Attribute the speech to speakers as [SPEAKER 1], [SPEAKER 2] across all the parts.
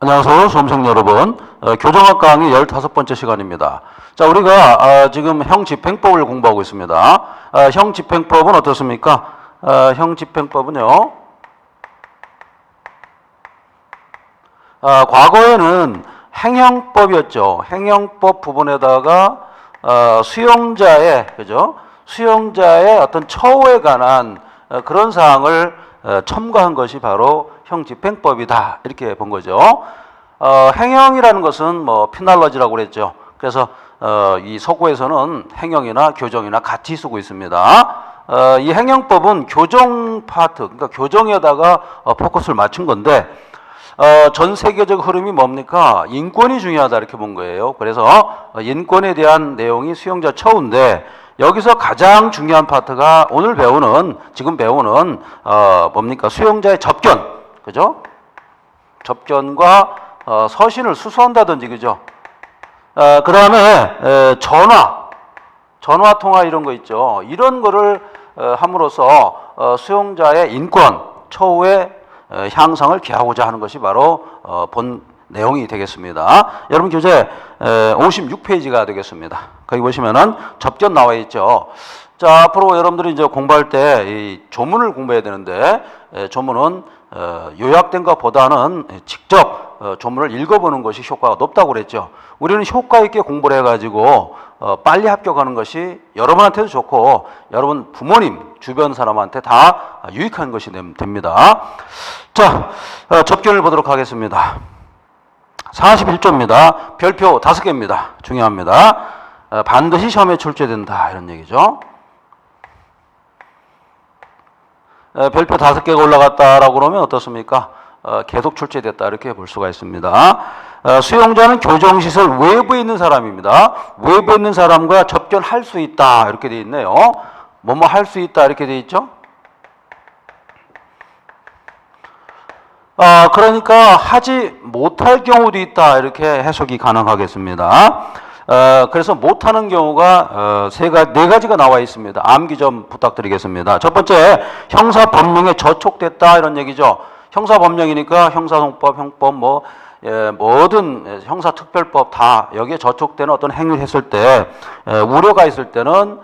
[SPEAKER 1] 안녕하세요, 수험생 여러분. 교정학 강의 15번째 시간입니다. 자, 우리가 지금 형집행법을 공부하고 있습니다. 형집행법은 어떻습니까? 형집행법은요, 과거에는 행형법이었죠. 행형법 부분에다가 수용자의, 그죠? 수용자의 어떤 처우에 관한 그런 사항을 첨가한 것이 바로 형집행법이다, 이렇게 본 거죠. 행형이라는 것은 뭐 피날러지라고 그랬죠. 그래서 이 서구에서는 행형이나 교정이나 같이 쓰고 있습니다. 이 행형법은 교정 파트, 그러니까 교정에다가 포커스를 맞춘 건데, 전 세계적 흐름이 뭡니까? 인권이 중요하다, 이렇게 본 거예요. 그래서 인권에 대한 내용이 수용자 처우인데, 여기서 가장 중요한 파트가 오늘 배우는, 지금 배우는 뭡니까? 수용자의 접견, 그죠? 접견과 서신을 수수한다든지, 그죠? 그 다음에 전화 통화 이런 거 있죠. 이런 거를 함으로써 수용자의 인권, 처우의 향상을 기하고자 하는 것이 바로 본 내용이 되겠습니다. 여러분 교재 56페이지가 되겠습니다. 거기 보시면은 접견 나와 있죠. 자, 앞으로 여러분들이 이제 공부할 때 이 조문을 공부해야 되는데, 조문은 요약된 것보다는 직접 조문을 읽어보는 것이 효과가 높다고 그랬죠. 우리는 효과 있게 공부를 해가지고 빨리 합격하는 것이 여러분한테도 좋고 여러분 부모님 주변 사람한테 다 유익한 것이 됩니다. 자, 접견을 보도록 하겠습니다. 41조입니다. 별표 5개입니다. 중요합니다. 반드시 시험에 출제된다, 이런 얘기죠. 별표 5개가 올라갔다라고 그러면 어떻습니까? 계속 출제됐다, 이렇게 볼 수가 있습니다. 수용자는 교정시설 외부에 있는 사람입니다. 외부에 있는 사람과 접견할 수 있다, 이렇게 돼 있네요. 뭐뭐 할 수 있다, 이렇게 돼 있죠. 그러니까 하지 못할 경우도 있다, 이렇게 해석이 가능하겠습니다. 그래서 못하는 경우가 네 가지가 나와 있습니다. 암기 좀 부탁드리겠습니다. 첫 번째, 형사법령에 저촉됐다, 이런 얘기죠. 형사법령이니까 형사송법, 형법, 뭐든 형사특별법 다 여기에 저촉되는 어떤 행위를 했을 때 우려가 있을 때는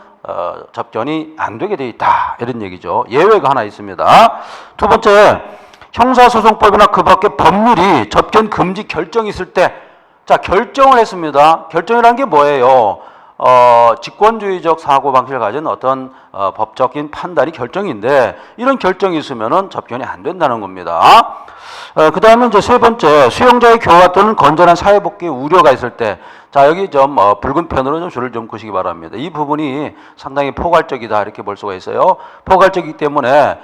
[SPEAKER 1] 접견이 안 되게 돼 있다, 이런 얘기죠. 예외가 하나 있습니다. 두 번째, 형사소송법이나 그 밖의 법률이 접견 금지 결정이 있을 때, 자, 결정을 했습니다. 결정이라는 게 뭐예요? 직권주의적 사고방식을 가진 어떤 법적인 판단이 결정인데, 이런 결정이 있으면은 접견이 안 된다는 겁니다. 그 다음에 이제 세 번째, 수용자의 교화 또는 건전한 사회복귀의 우려가 있을 때, 자, 여기 좀 붉은 펜으로 좀 줄을 좀 그시기 바랍니다. 이 부분이 상당히 포괄적이다, 이렇게 볼 수가 있어요. 포괄적이기 때문에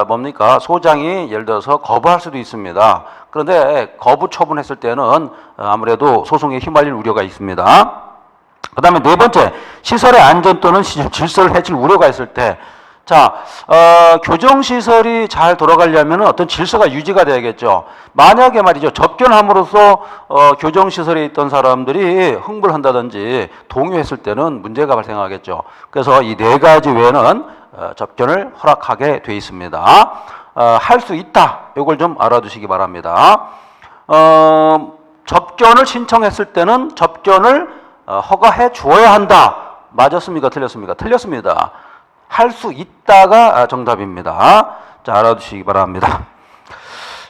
[SPEAKER 1] 뭡니까? 소장이 예를 들어서 거부할 수도 있습니다. 그런데 거부 처분했을 때는 아무래도 소송에 휘말릴 우려가 있습니다. 그 다음에 네 번째, 시설의 안전 또는 질서를 해칠 우려가 있을 때, 자, 교정시설이 잘 돌아가려면 어떤 질서가 유지가 돼야겠죠. 만약에 말이죠, 접견함으로써 교정시설에 있던 사람들이 흥분을 한다든지 동요했을 때는 문제가 발생하겠죠. 그래서 이 네 가지 외에는 접견을 허락하게 돼 있습니다. 할 수 있다, 이걸 좀 알아두시기 바랍니다. 접견을 신청했을 때는 접견을 허가해 주어야 한다. 맞았습니까? 틀렸습니까? 틀렸습니다. 할 수 있다가 정답입니다. 자, 알아두시기 바랍니다.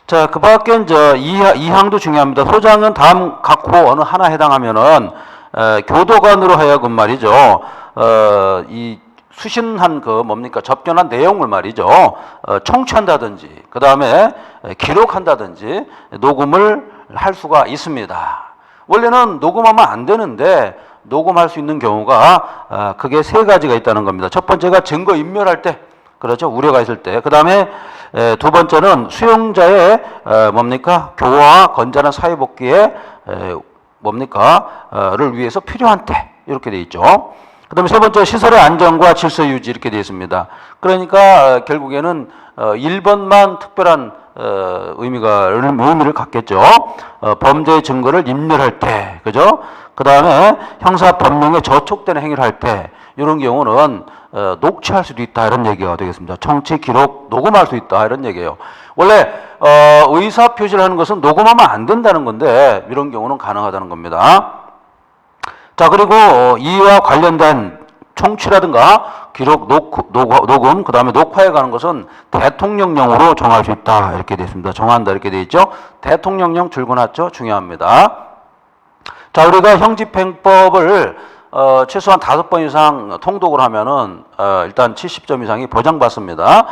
[SPEAKER 1] 자, 그 밖에 이제 2항도 중요합니다. 소장은 다음 각호 어느 하나 해당하면은 교도관으로 하여금 말이죠. 이 수신한 그 뭡니까? 접견한 내용을 말이죠. 청취한다든지, 그 다음에 기록한다든지, 녹음을 할 수가 있습니다. 원래는 녹음하면 안 되는데, 녹음할 수 있는 경우가 크게 세 가지가 있다는 겁니다. 첫 번째가 증거 인멸할 때, 그렇죠? 우려가 있을 때. 그 다음에 두 번째는 수용자의 뭡니까? 교화와 건전한 사회복귀에 뭡니까?를 위해서 필요한 때, 이렇게 돼 있죠. 그 다음에 세 번째, 시설의 안전과 질서 유지, 이렇게 되어 있습니다. 그러니까 결국에는 1번만 특별한 의미를 갖겠죠. 범죄의 증거를 인멸할 때, 그죠? 그 다음에 형사법령에 저촉되는 행위를 할 때, 이런 경우는 녹취할 수도 있다, 이런 얘기가 되겠습니다. 청취, 기록, 녹음할 수 있다, 이런 얘기예요. 원래 의사 표시를 하는 것은 녹음하면 안 된다는 건데 이런 경우는 가능하다는 겁니다. 자, 그리고 이와 관련된 청취라든가 기록, 녹음, 그 다음에 녹화에 관한 것은 대통령령으로 정할 수 있다. 이렇게 되어 있습니다. 정한다. 이렇게 되어 있죠. 대통령령 줄거놨죠. 중요합니다. 자, 우리가 형집행법을 최소한 5번 이상 통독을 하면은 일단 70점 이상이 보장받습니다.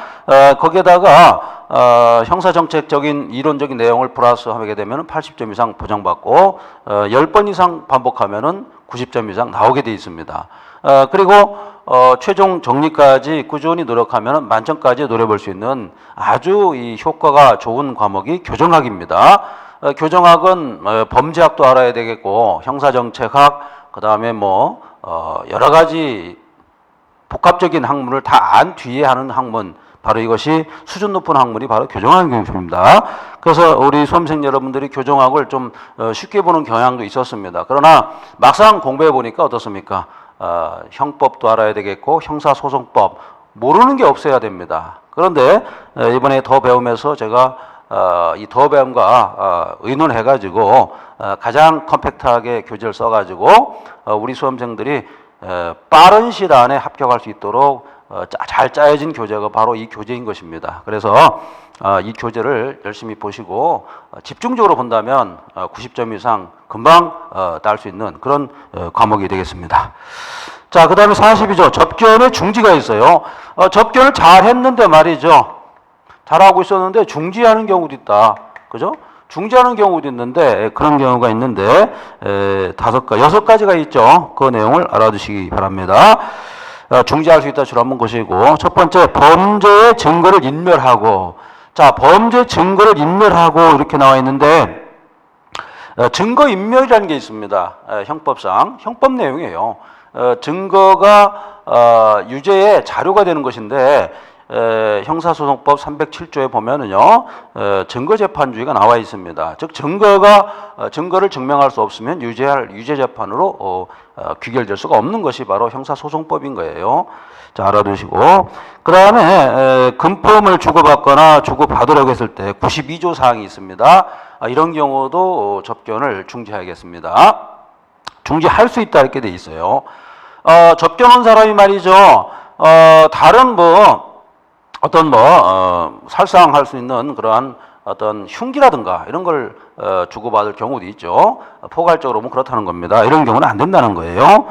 [SPEAKER 1] 거기에다가 형사정책적인 이론적인 내용을 플러스하게 되면 80점 이상 보장받고 10번 이상 반복하면은 90점 이상 나오게 돼 있습니다. 그리고 최종 정리까지 꾸준히 노력하면 만점까지 노려볼 수 있는 아주 이 효과가 좋은 과목이 교정학입니다. 교정학은 범죄학도 알아야 되겠고 형사정책학, 그 다음에 뭐 여러 가지 복합적인 학문을 다 안 뒤에 하는 학문, 바로 이것이 수준 높은 학문이 바로 교정학 교육입니다. 그래서 우리 수험생 여러분들이 교정학을 좀 쉽게 보는 경향도 있었습니다. 그러나 막상 공부해 보니까 어떻습니까? 형법도 알아야 되겠고 형사소송법 모르는 게 없어야 됩니다. 그런데 이번에 더 배우면서 제가 이 더 배움과 의논해가지고 가장 컴팩트하게 교재를 써가지고 우리 수험생들이 빠른 시일 안에 합격할 수 있도록 잘 짜여진 교재가 바로 이 교재인 것입니다. 그래서 이 교재를 열심히 보시고 집중적으로 본다면 90점 이상 금방 딸 수 있는 그런 과목이 되겠습니다. 자, 그 다음에 40이죠. 접견의 중지가 있어요. 접견을 잘 했는데 말이죠. 잘하고 있었는데 중지하는 경우도 있다. 그죠? 중지하는 경우도 있는데 그런 경우가 있는데 6가지가 있죠. 그 내용을 알아두시기 바랍니다. 중지할 수 있다 줄 한번 보시고, 첫 번째 범죄의 증거를 인멸하고. 자, 범죄 증거를 인멸하고 이렇게 나와 있는데 증거 인멸이라는 게 있습니다. 형법상 형법 내용이에요. 증거가 유죄의 자료가 되는 것인데 형사소송법 307조에 보면은요, 증거재판주의가 나와 있습니다. 즉, 증거를 증명할 수 없으면 유죄재판으로 귀결될 수가 없는 것이 바로 형사소송법인 거예요. 자, 알아두시고. 그 다음에, 금품을 주고받거나 주고받으려고 했을 때 92조 사항이 있습니다. 이런 경우도 접견을 중지하겠습니다. 중지할 수 있다, 이렇게 돼 있어요. 접견한 사람이 말이죠, 다른 살상할 수 있는 그러한 어떤 흉기라든가 이런 걸 주고받을 경우도 있죠. 포괄적으로 보면 그렇다는 겁니다. 이런 경우는 안 된다는 거예요.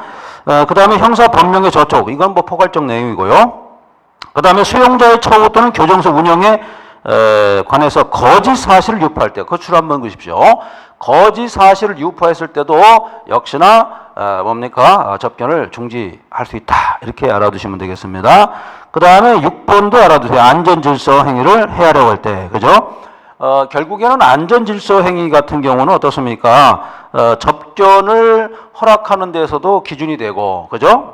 [SPEAKER 1] 그 다음에 형사 법령의 저촉, 이건 포괄적 내용이고요. 그 다음에 수용자의 처우 또는 교정소 운영에 관해서 거짓 사실을 유포할 때, 그 줄 한번 보십시오. 거짓 사실을 유포했을 때도 역시나 접견을 중지할 수 있다. 이렇게 알아두시면 되겠습니다. 그 다음에 6번도 알아두세요. 안전질서 행위를 해하려고 할 때, 그죠? 결국에는 안전질서 행위 같은 경우는 어떻습니까? 접견을 허락하는 데서도 기준이 되고, 그죠?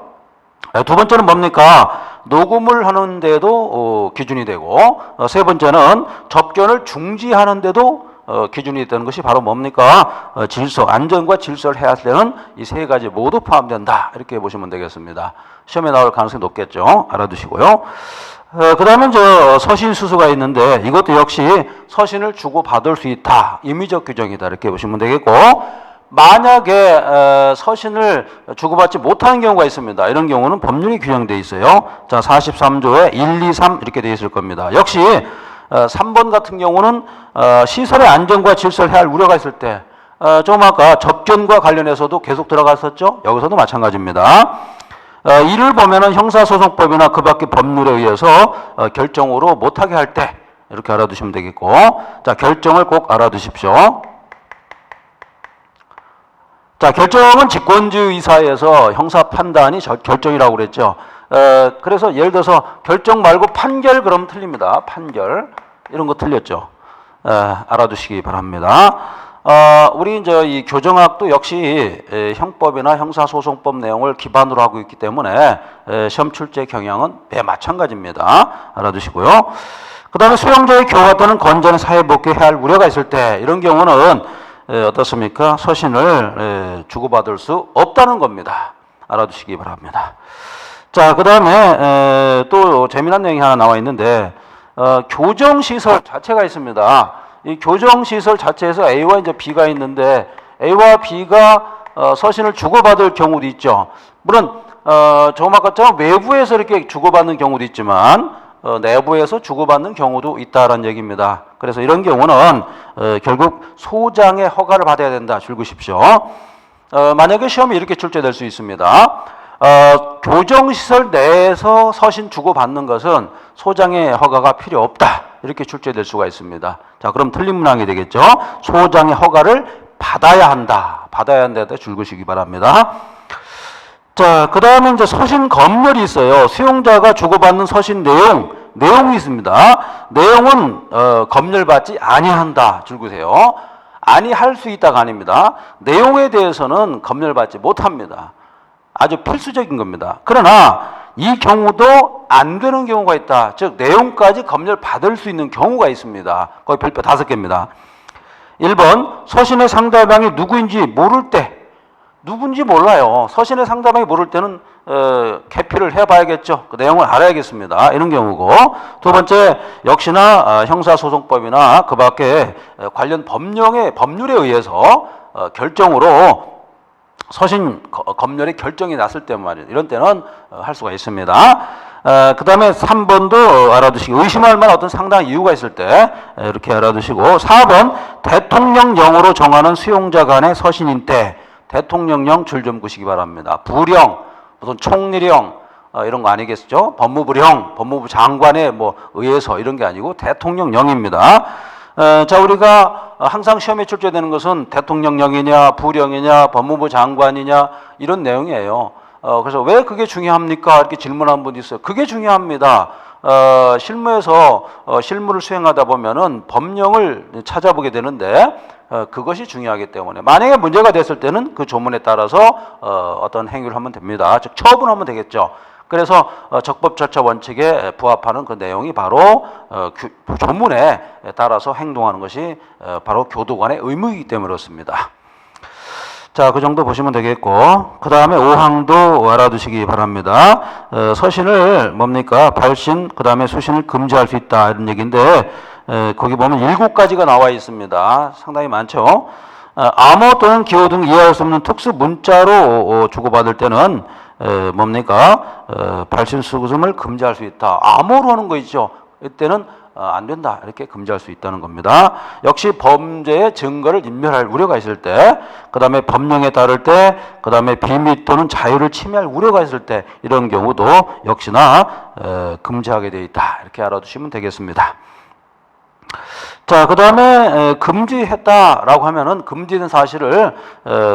[SPEAKER 1] 두 번째는 뭡니까? 녹음을 하는 데도 기준이 되고, 세 번째는 접견을 중지하는 데도 기준이 되는 것이 바로 뭡니까? 질서, 안전과 질서를 해야 할 때는 이 세 가지 모두 포함된다. 이렇게 보시면 되겠습니다. 시험에 나올 가능성이 높겠죠. 알아두시고요. 그 다음에 서신 수수가 있는데 이것도 역시 서신을 주고받을 수 있다. 임의적 규정이다. 이렇게 보시면 되겠고, 만약에 서신을 주고받지 못하는 경우가 있습니다. 이런 경우는 법률이 규정되어 있어요. 자, 43조에 1, 2, 3 이렇게 되어 있을 겁니다. 역시 3번 같은 경우는 시설의 안전과 질서를 해야 할 우려가 있을 때, 좀 아까 접견과 관련해서도 계속 들어갔었죠. 여기서도 마찬가지입니다. 이를 보면은 형사소송법이나 그 밖의 법률에 의해서 결정으로 못하게 할 때 이렇게 알아두시면 되겠고, 자, 결정을 꼭 알아두십시오. 자, 결정은 직권주의 사회에서 형사 판단이 결정이라고 그랬죠. 그래서 예를 들어서 결정 말고 판결 그러면 틀립니다. 판결 이런 거 틀렸죠. 알아두시기 바랍니다. 우리 이제 이 교정학도 역시 형법이나 형사소송법 내용을 기반으로 하고 있기 때문에 시험 출제 경향은 매 마찬가지입니다. 알아두시고요. 그 다음에 수용자의 교화 또는 건전한 사회복귀해야 할 우려가 있을 때 이런 경우는 어떻습니까? 서신을 주고받을 수 없다는 겁니다. 알아두시기 바랍니다. 자, 그 다음에 또 재미난 내용이 하나 나와 있는데 교정시설 자체가 있습니다. 이 교정시설 자체에서 A와 이제 B가 있는데 A와 B가 서신을 주고받을 경우도 있죠. 물론 조금 아까처럼 외부에서 이렇게 주고받는 경우도 있지만 내부에서 주고받는 경우도 있다라는 얘기입니다. 그래서 이런 경우는 결국 소장의 허가를 받아야 된다. 줄구십시오. 만약에 시험이 이렇게 출제될 수 있습니다. 교정시설 내에서 서신 주고받는 것은 소장의 허가가 필요 없다. 이렇게 출제될 수가 있습니다. 자, 그럼 틀린 문항이 되겠죠. 소장의 허가를 받아야 한다. 받아야 한다에 줄구시기 바랍니다. 자, 그 다음에 이제 서신 검열이 있어요. 수용자가 주고받는 서신 내용이 있습니다. 내용은 검열받지 아니한다. 줄구세요. 아니할 수 있다가 아닙니다. 내용에 대해서는 검열받지 못합니다. 아주 필수적인 겁니다. 그러나 이 경우도 안 되는 경우가 있다. 즉 내용까지 검열받을 수 있는 경우가 있습니다. 거의 별표 5개입니다. 1번 서신의 상대방이 누구인지 모를 때, 누군지 몰라요. 서신의 상대방이 모를 때는 개피를 해봐야겠죠. 그 내용을 알아야겠습니다. 이런 경우고, 두 번째 역시나 형사소송법이나 그 밖에 관련 법률에 의해서 결정으로 서신 검열의 결정이 났을 때 말이에요. 이런 때는 할 수가 있습니다. 그 다음에 3번도 알아두시고, 의심할 만한 어떤 상당한 이유가 있을 때 이렇게 알아두시고, 4번 대통령령으로 정하는 수용자 간의 서신인 때 대통령령 줄 좀 그시기 바랍니다. 부령, 무슨 총리령 이런 거 아니겠죠? 법무부령, 법무부 장관에 뭐 의해서 이런 게 아니고 대통령령입니다. 자, 우리가 항상 시험에 출제되는 것은 대통령령이냐, 부령이냐, 법무부 장관이냐 이런 내용이에요. 그래서 왜 그게 중요합니까? 이렇게 질문한 분도 있어요. 그게 중요합니다. 실무에서 실무를 수행하다 보면은 법령을 찾아보게 되는데 그것이 중요하기 때문에 만약에 문제가 됐을 때는 그 조문에 따라서 어떤 행위를 하면 됩니다. 즉 처분하면 되겠죠. 그래서 적법 절차 원칙에 부합하는 그 내용이 바로 조문에 따라서 행동하는 것이 바로 교도관의 의무이기 때문에 그렇습니다. 자, 그 정도 보시면 되겠고, 그 다음에 5항도 알아두시기 바랍니다. 서신을 뭡니까? 발신, 그 다음에 수신을 금지할 수 있다 이런 얘기인데 거기 보면 7가지가 나와 있습니다. 상당히 많죠. 암호 또는 기호 등 이해할 수 없는 특수 문자로 주고받을 때는 뭡니까? 발신 수금을 금지할 수 있다. 암호로 하는 거 있죠. 이때는 안 된다. 이렇게 금지할 수 있다는 겁니다. 역시 범죄의 증거를 인멸할 우려가 있을 때, 그 다음에 법령에 따를 때, 그 다음에 비밀 또는 자유를 침해할 우려가 있을 때 이런 경우도 역시나 금지하게 되어 있다. 이렇게 알아두시면 되겠습니다. 자, 그 다음에 금지했다라고 하면은 금지된 사실을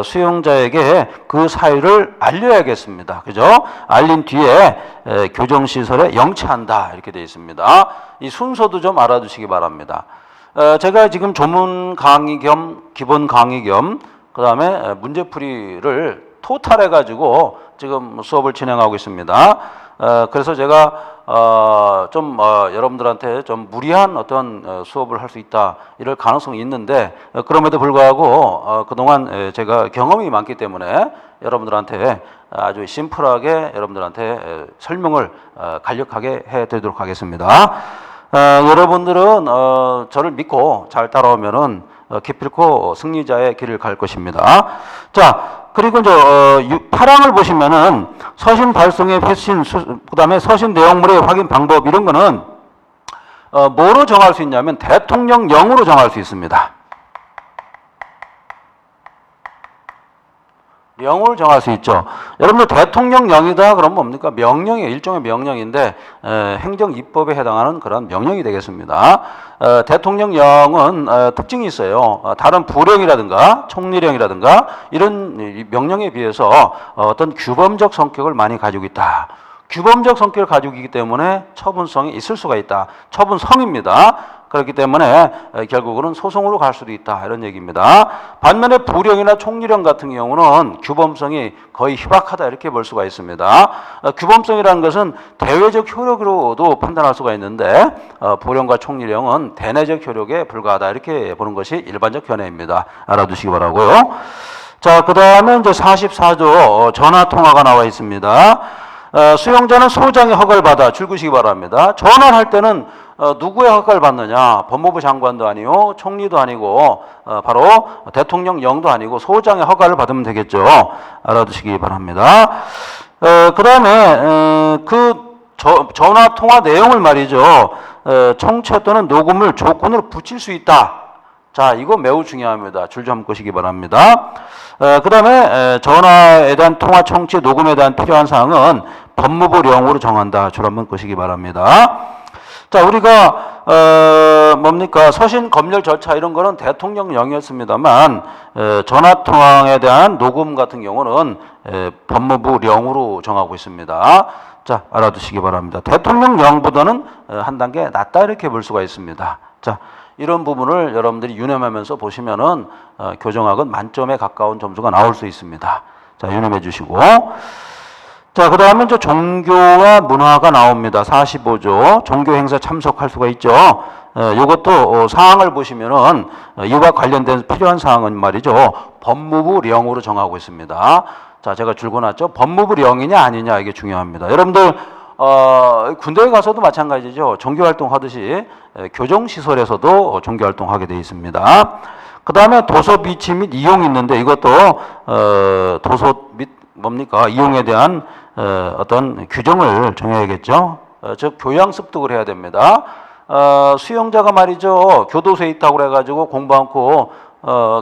[SPEAKER 1] 수용자에게 그 사유를 알려야겠습니다. 그죠? 알린 뒤에 교정시설에 영치한다. 이렇게 되어 있습니다. 이 순서도 좀 알아두시기 바랍니다. 제가 지금 조문 강의 겸 기본 강의 겸 그 다음에 문제풀이를 토탈해가지고 지금 수업을 진행하고 있습니다. 그래서 제가 여러분들한테 좀 무리한 어떤 수업을 할 수 있다 이럴 가능성이 있는데 그럼에도 불구하고 그동안 제가 경험이 많기 때문에 여러분들한테 아주 심플하게 여러분들한테 설명을 간략하게 해드리도록 하겠습니다. 여러분들은 저를 믿고 잘 따라오면은 기필코 승리자의 길을 갈 것입니다. 자, 그리고 이제 8항을 보시면은 서신 발송의 회신, 그다음에 서신 내용물의 확인 방법 이런 거는 뭐로 정할 수 있냐면 대통령령으로 정할 수 있습니다. 명을 정할 수 있죠. 여러분들 대통령령이다 그러면 뭡니까? 명령이에요. 일종의 명령인데 행정입법에 해당하는 그런 명령이 되겠습니다. 대통령령은 특징이 있어요. 다른 부령이라든가 총리령이라든가 이런 명령에 비해서 어떤 규범적 성격을 많이 가지고 있다. 규범적 성격을 가지고 있기 때문에 처분성이 있을 수가 있다. 처분성입니다. 그렇기 때문에 결국은 소송으로 갈 수도 있다. 이런 얘기입니다. 반면에 부령이나 총리령 같은 경우는 규범성이 거의 희박하다. 이렇게 볼 수가 있습니다. 규범성이라는 것은 대외적 효력으로도 판단할 수가 있는데 부령과 총리령은 대내적 효력에 불과하다. 이렇게 보는 것이 일반적 견해입니다. 알아두시기 바라고요. 자, 그 다음에 이제 44조 전화통화가 나와 있습니다. 수용자는 소장의 허가를 받아 줄구시기 바랍니다. 전화를 할 때는 누구의 허가를 받느냐? 법무부 장관도 아니고 총리도 아니고 바로 대통령령도 아니고 소장의 허가를 받으면 되겠죠. 알아두시기 바랍니다. 그 다음에 전화 통화 내용을 말이죠. 청취 또는 녹음을 조건으로 붙일 수 있다. 자, 이거 매우 중요합니다. 줄 좀 끄시기 바랍니다. 그 다음에 전화에 대한 통화 청취 녹음에 대한 필요한 사항은 법무부령으로 정한다. 줄 한번 끄시기 바랍니다. 자, 우리가 뭡니까? 서신 검열 절차 이런 거는 대통령령이었습니다만 전화 통화에 대한 녹음 같은 경우는 법무부령으로 정하고 있습니다. 자, 알아두시기 바랍니다. 대통령령보다는 한 단계 낫다 이렇게 볼 수가 있습니다. 자, 이런 부분을 여러분들이 유념하면서 보시면은 교정학은 만점에 가까운 점수가 나올 수 있습니다. 자, 유념해 주시고. 자, 그 다음에 이제 종교와 문화가 나옵니다. 45조. 종교 행사 참석할 수가 있죠. 이것도 사항을 보시면은 이와 관련된 필요한 사항은 말이죠. 법무부령으로 정하고 있습니다. 자, 제가 줄거놨죠. 법무부령이냐 아니냐 이게 중요합니다. 여러분들 군대에 가서도 마찬가지죠. 종교활동 하듯이 교정시설에서도 종교활동 하게 되어 있습니다. 그 다음에 도서 비치 및 이용이 있는데 이것도 도서 및 뭡니까? 이용에 대한 어떤 규정을 정해야겠죠. 즉 교양 습득을 해야 됩니다. 수용자가 말이죠. 교도소에 있다고 그래가지고 공부 않고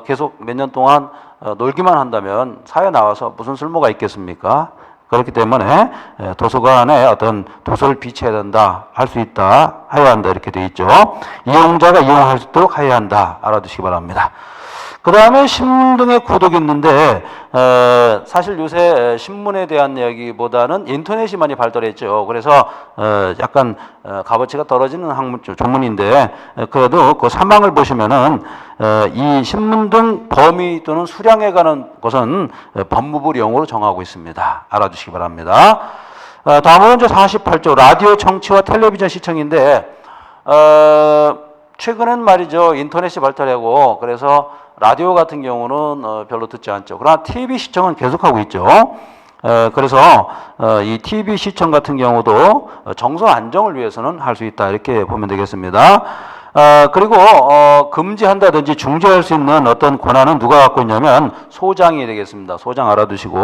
[SPEAKER 1] 계속 몇 년 동안 놀기만 한다면 사회 나와서 무슨 쓸모가 있겠습니까? 그렇기 때문에 도서관에 어떤 도서를 비치해야 된다, 할 수 있다, 해야 한다 이렇게 돼 있죠. 이용자가 이용할 수 있도록 해야 한다. 알아두시기 바랍니다. 그 다음에 신문 등의 구독이 있는데 사실 요새 신문에 대한 이야기보다는 인터넷이 많이 발달했죠. 그래서 약간 값어치가 떨어지는 학문 조문인데 그래도 그 사망을 보시면은 이 신문 등 범위 또는 수량에 관한 것은 법무부령으로 정하고 있습니다. 알아두시기 바랍니다. 다음은 이제 48조 라디오 청취와 텔레비전 시청인데 최근엔 말이죠. 인터넷이 발달하고 그래서 라디오 같은 경우는 별로 듣지 않죠. 그러나 TV 시청은 계속하고 있죠. 그래서 이 TV 시청 같은 경우도 정서 안정을 위해서는 할 수 있다 이렇게 보면 되겠습니다. 그리고 금지한다든지 중지할 수 있는 어떤 권한은 누가 갖고 있냐면 소장이 되겠습니다. 소장 알아두시고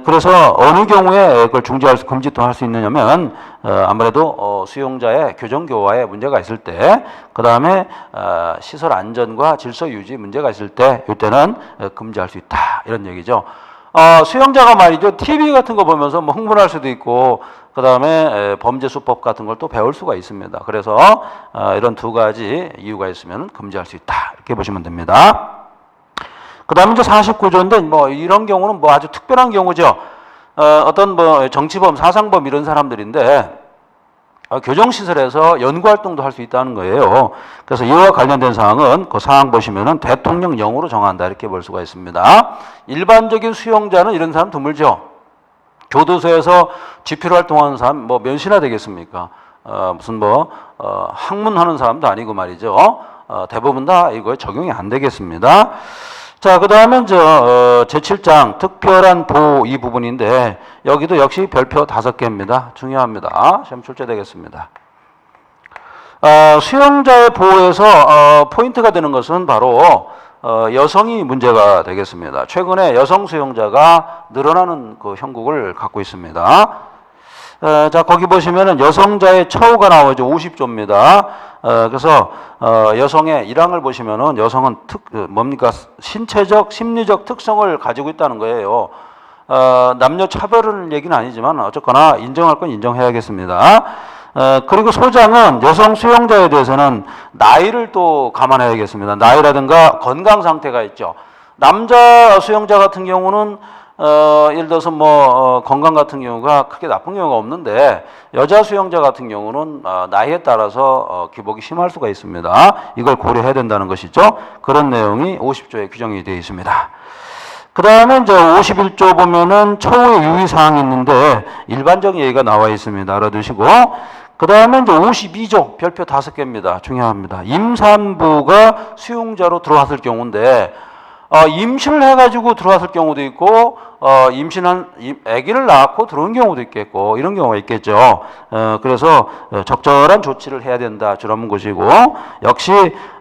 [SPEAKER 1] 그래서 어느 경우에 그걸 중지할 수, 금지 또 할 수 있느냐면 아무래도 수용자의 교정교화에 문제가 있을 때, 그 다음에 시설 안전과 질서 유지 문제가 있을 때, 이때는 금지할 수 있다 이런 얘기죠. 수용자가 말이죠. TV 같은 거 보면서 뭐 흥분할 수도 있고, 그 다음에 범죄 수법 같은 걸 또 배울 수가 있습니다. 그래서 이런 두 가지 이유가 있으면 금지할 수 있다 이렇게 보시면 됩니다. 그 다음에 이제 49조인데, 뭐, 이런 경우는 뭐 아주 특별한 경우죠. 어떤 뭐 정치범, 사상범 이런 사람들인데, 교정시설에서 연구활동도 할 수 있다는 거예요. 그래서 이와 관련된 사항은 그 사항 보시면은 대통령령으로 정한다 이렇게 볼 수가 있습니다. 일반적인 수용자는 이런 사람 드물죠. 교도소에서 집필 활동하는 사람 뭐 몇이나 되겠습니까? 무슨 뭐, 학문하는 사람도 아니고 말이죠. 대부분 다 이거에 적용이 안 되겠습니다. 자, 그 다음에 제7장 특별한 보호 이 부분인데 여기도 역시 별표 5개입니다. 중요합니다. 시험 출제되겠습니다. 수용자의 보호에서 포인트가 되는 것은 바로 여성이 문제가 되겠습니다. 최근에 여성 수용자가 늘어나는 그 형국을 갖고 있습니다. 자, 거기 보시면은 여성자의 처우가 나오죠. 50조입니다. 그래서 여성의 1항을 보시면은 여성은 뭡니까? 신체적, 심리적 특성을 가지고 있다는 거예요. 남녀 차별을 얘기는 아니지만 어쨌거나 인정할 건 인정해야겠습니다. 그리고 소장은 여성 수용자에 대해서는 나이를 또 감안해야겠습니다. 나이라든가 건강 상태가 있죠. 남자 수용자 같은 경우는 예를 들어서 뭐 건강 같은 경우가 크게 나쁜 경우가 없는데 여자 수용자 같은 경우는 나이에 따라서 기복이 심할 수가 있습니다. 이걸 고려해야 된다는 것이죠. 그런 내용이 50조에 규정이 되어 있습니다. 그 다음에 이제 51조 보면은 처우의 유의사항이 있는데 일반적인 얘기가 나와 있습니다. 알아두시고. 그 다음에 이제 52조 별표 5개입니다. 중요합니다. 임산부가 수용자로 들어왔을 경우인데 임신을 해가지고 들어왔을 경우도 있고, 아기를 낳고 들어온 경우도 있겠고, 이런 경우가 있겠죠. 그래서 적절한 조치를 해야 된다. 저런 것이고, 역시,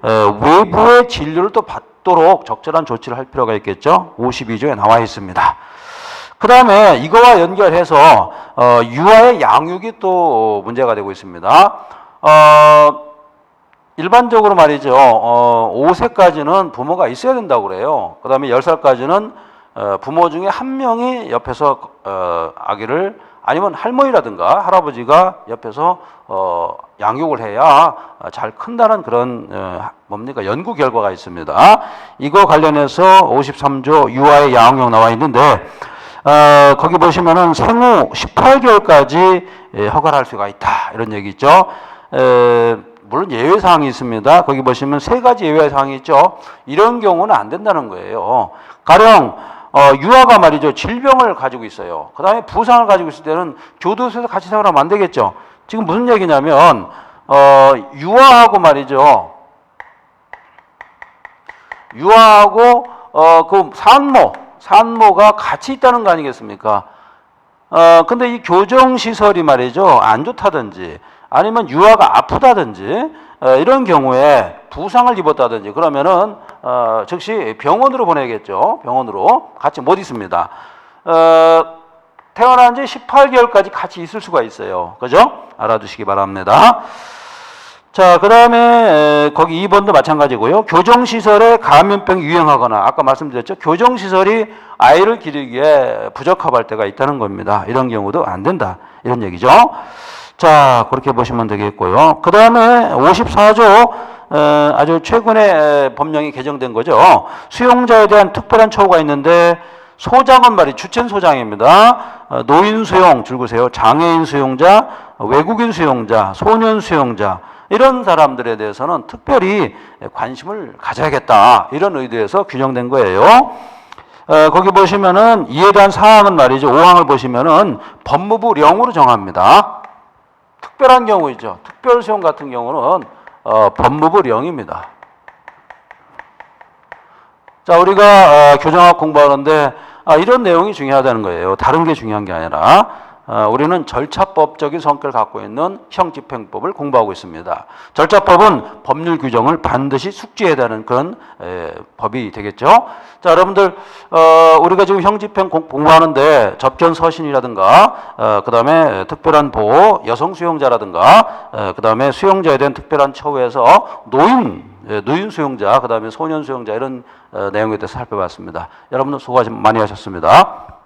[SPEAKER 1] 외부의 진료를 또 받도록 적절한 조치를 할 필요가 있겠죠. 52조에 나와 있습니다. 그 다음에 이거와 연결해서, 유아의 양육이 또 문제가 되고 있습니다. 일반적으로 말이죠. 5세까지는 부모가 있어야 된다고 그래요. 그 다음에 10살까지는 부모 중에 한 명이 옆에서 아기를 아니면 할머니라든가 할아버지가 옆에서 양육을 해야 잘 큰다는 그런 뭡니까 연구 결과가 있습니다. 이거 관련해서 53조 유아의 양육 나와 있는데 거기 보시면은 생후 18개월까지 허가를 할 수가 있다 이런 얘기 있죠. 물론 예외사항이 있습니다. 거기 보시면 세 가지 예외사항이 있죠. 이런 경우는 안 된다는 거예요. 가령 유아가 말이죠. 질병을 가지고 있어요. 그 다음에 부상을 가지고 있을 때는 교도소에서 같이 생활하면 안 되겠죠. 지금 무슨 얘기냐면 유아하고 말이죠. 유아하고 그 산모가 같이 있다는 거 아니겠습니까? 근데 이 교정시설이 말이죠. 안 좋다든지 아니면 유아가 아프다든지 이런 경우에 부상을 입었다든지 그러면은 즉시 병원으로 보내겠죠. 병원으로 같이 못 있습니다. 태어난 지 18개월까지 같이 있을 수가 있어요. 그죠? 알아두시기 바랍니다. 자, 그 다음에 거기 2번도 마찬가지고요. 교정시설에 감염병이 유행하거나 아까 말씀드렸죠. 교정시설이 아이를 기르기에 부적합할 때가 있다는 겁니다. 이런 경우도 안 된다. 이런 얘기죠. 자, 그렇게 보시면 되겠고요. 그 다음에 54조 아주 최근에 법령이 개정된 거죠. 수용자에 대한 특별한 처우가 있는데 소장은 말이 주체는 소장입니다. 노인 수용, 줄거세요. 장애인 수용자, 외국인 수용자, 소년 수용자 이런 사람들에 대해서는 특별히 관심을 가져야겠다. 이런 의도에서 규정된 거예요. 거기 보시면은 이에 대한 사항은 말이죠. 5항을 보시면은 법무부령으로 정합니다. 특별한 경우이죠. 특별수용 같은 경우는 법무부령입니다. 자, 우리가 교정학 공부하는데 이런 내용이 중요하다는 거예요. 다른 게 중요한 게 아니라 우리는 절차법적인 성격을 갖고 있는 형집행법을 공부하고 있습니다. 절차법은 법률 규정을 반드시 숙지해야 되는 그런 법이 되겠죠. 자, 여러분들 우리가 지금 형집행 공부하는데 접견서신이라든가 그 다음에 특별한 보호, 여성 수용자라든가 그 다음에 수용자에 대한 특별한 처우에서 노인 수용자, 그 다음에 소년 수용자 이런 내용에 대해서 살펴봤습니다. 여러분들 수고 많이 하셨습니다.